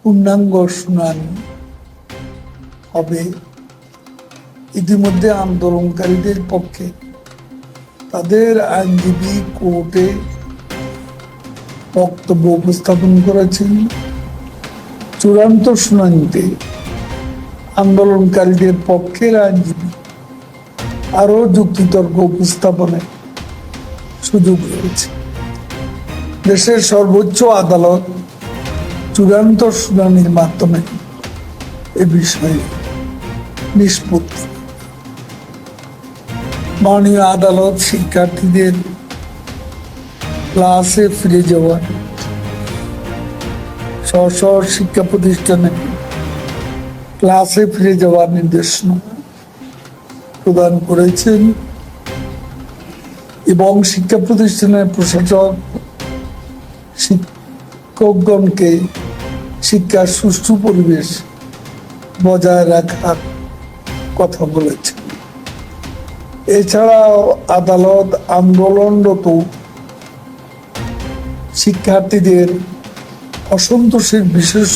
পূর্ণাঙ্গ শুনানি হবে। ইতিমধ্যে আন্দোলনকারীদের পক্ষে তাদের আইনজীবী কোর্টে বক্তব্য উপস্থাপন করেছেন। চূড়ান্ত শুনানিতে আন্দোলনকারীদের পক্ষের আইনজীবী আরো যুক্তিতর্ক উপস্থাপনের সুযোগ রয়েছে। দেশের সর্বোচ্চ আদালত চূড়ান্ত শুনানির মাধ্যমে এ বিষয়ে নিষ্পত্তি। মাননীয় আদালত শিক্ষার্থীদের ক্লাসে ফিরে যাওয়ার, স্ব শিক্ষা প্রতিষ্ঠানে ক্লাসে ফিরে যাওয়ার নির্দেশনা প্রদান করেছেন এবং শিক্ষা প্রতিষ্ঠানের প্রশাসক শিক্ষকগণকে শিক্ষার সুষ্ঠু পরিবেশ বজায় রাখার কথা বলেছেন। এছাড়াও আদালত আন্দোলনরত শিক্ষার্থীদের অসন্তোষের বিশেষ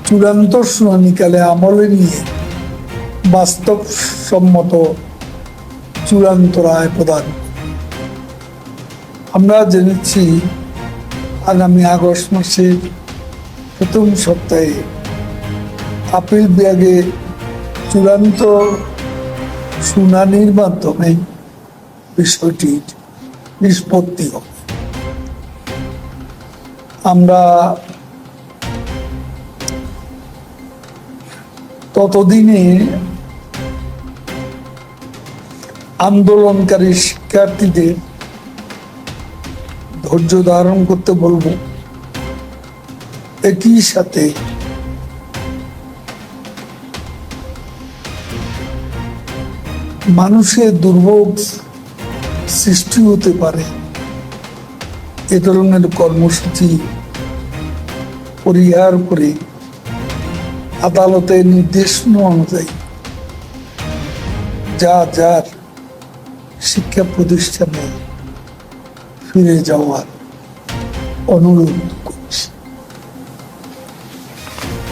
চূড়ান্ত শুনানিকালে আমলে নিয়ে বাস্তবসম্মত চূড়ান্ত রায় প্রদান। আমরা জেনেছি আগামী আগস্ট মাসের প্রথম সপ্তাহে আপিল বিভাগে চূড়ান্ত শুনানির মাধ্যমে বিষয়টির নিষ্পত্তি হবে। আমরা ততদিনে আন্দোলনকারী শিক্ষার্থীদের ধৈর্য ধারণ করতে বলবো। একই সাথে মানুষের দুর্ভোগ সৃষ্টি হতে পারে এ ধরনের কর্মসূচি পরিহার করে আদালতের নির্দেশনা অনুযায়ী যার শিক্ষা প্রতিষ্ঠানে ফিরে যাওয়ার অনুরোধ করছি।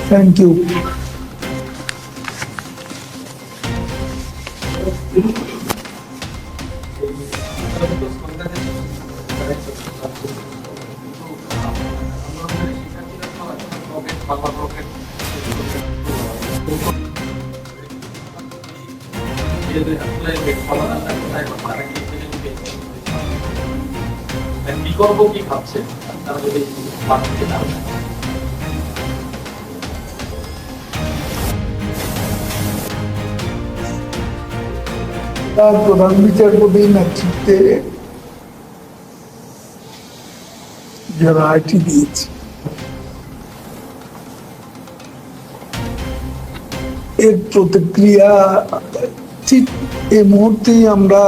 Thank you. বিকল্প কি ভাবছে তারা যদি প্রধান বিচারপতি নেতৃত্বে যে রায়টি দিয়েছে এর প্রতিক্রিয়া ঠিক এই মুহূর্তেই আমরা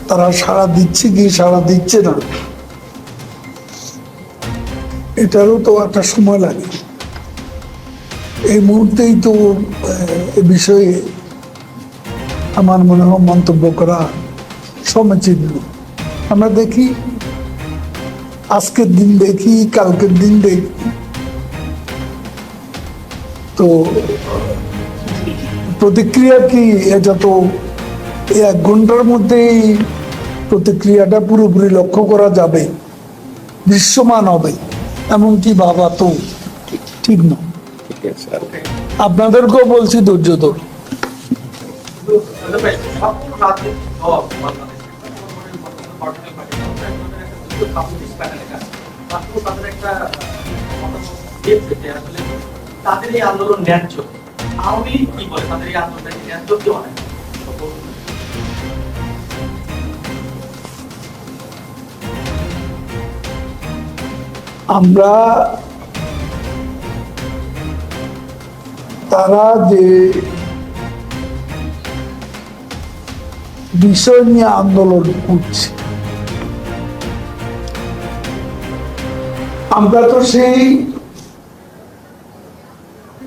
তারা সাড়া দিচ্ছে কি সাড়া দিচ্ছে না এটারও তো একটা সময় লাগে। এই মুহূর্তেই তো এ বিষয়ে আমার মনে হয় মন্তব্য করা সমীচীন। আমরা দেখি, আজকের দিন দেখি, কালকের দিন দেখি, তো প্রতিক্রিয়া কি এটা তো এক ঘন্টার মধ্যেই প্রতিক্রিয়াটা পুরোপুরি লক্ষ্য করা যাবে, দৃশ্যমান হবে এমনকি ভাবা তো ঠিক নয়। আপনাদেরকেও বলছি ধৈর্য ধরুন। তাদের এই আন্দোলন ন্যায্য, আওয়ামী লীগ কি বলে তাদের এই আন্দোলন ন্যায্য কি হয়? আমরা তারা যে বিষয় নিয়ে আন্দোলন করছে আমরা তো সেই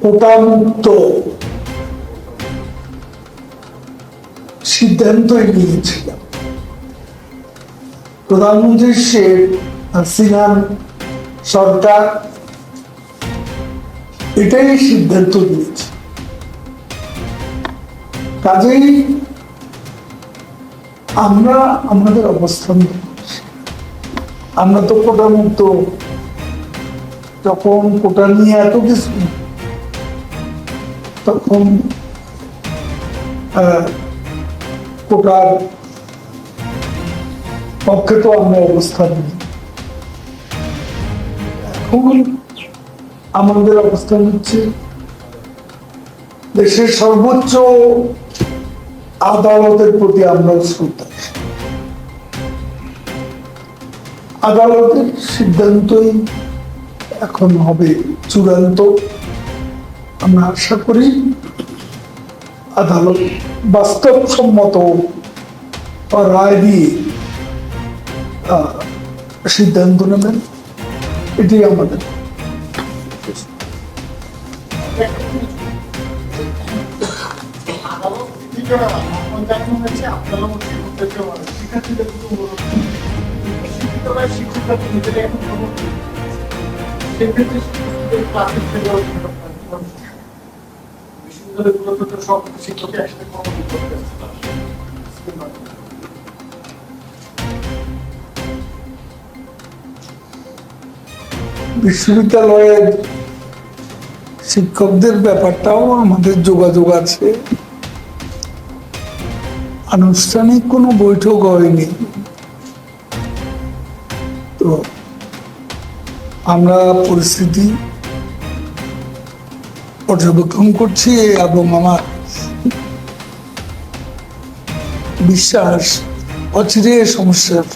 প্রতান্ত সিদ্ধান্তই নিয়েছিলাম। প্রধানমন্ত্রী শেখ হাসিনার সরকার এটাই সিদ্ধান্ত নিয়েছে। কাজেই আমরা আমাদের অবস্থান করছি। আমরা তো কোটা মুক্ত, যখন কোটা নিয়ে এত কিছু, তখন কোটার পক্ষে তো আমরা অবস্থান নিই। এখন আমাদের অবস্থান হচ্ছে দেশের সর্বোচ্চ আদালতের প্রতি আমরা শ্রদ্ধা। আদালতের সিদ্ধান্তই এখন হবে চূড়ান্ত। আমরা আশা করি আদালত বাস্তবসম্মত রায় দিয়ে সিদ্ধান্ত নেবেন, এটি আমাদের। বিশ্ববিদ্যালয়ের শিক্ষকদের ব্যাপারটাও আমাদের যোগাযোগ আছে। আনুষ্ঠানিক কোনো বৈঠক হয়নি, তো আমরা পরিস্থিতি পর্যবেক্ষণ করছি এবং আমার বিশ্বাস অচিরে সমস্যার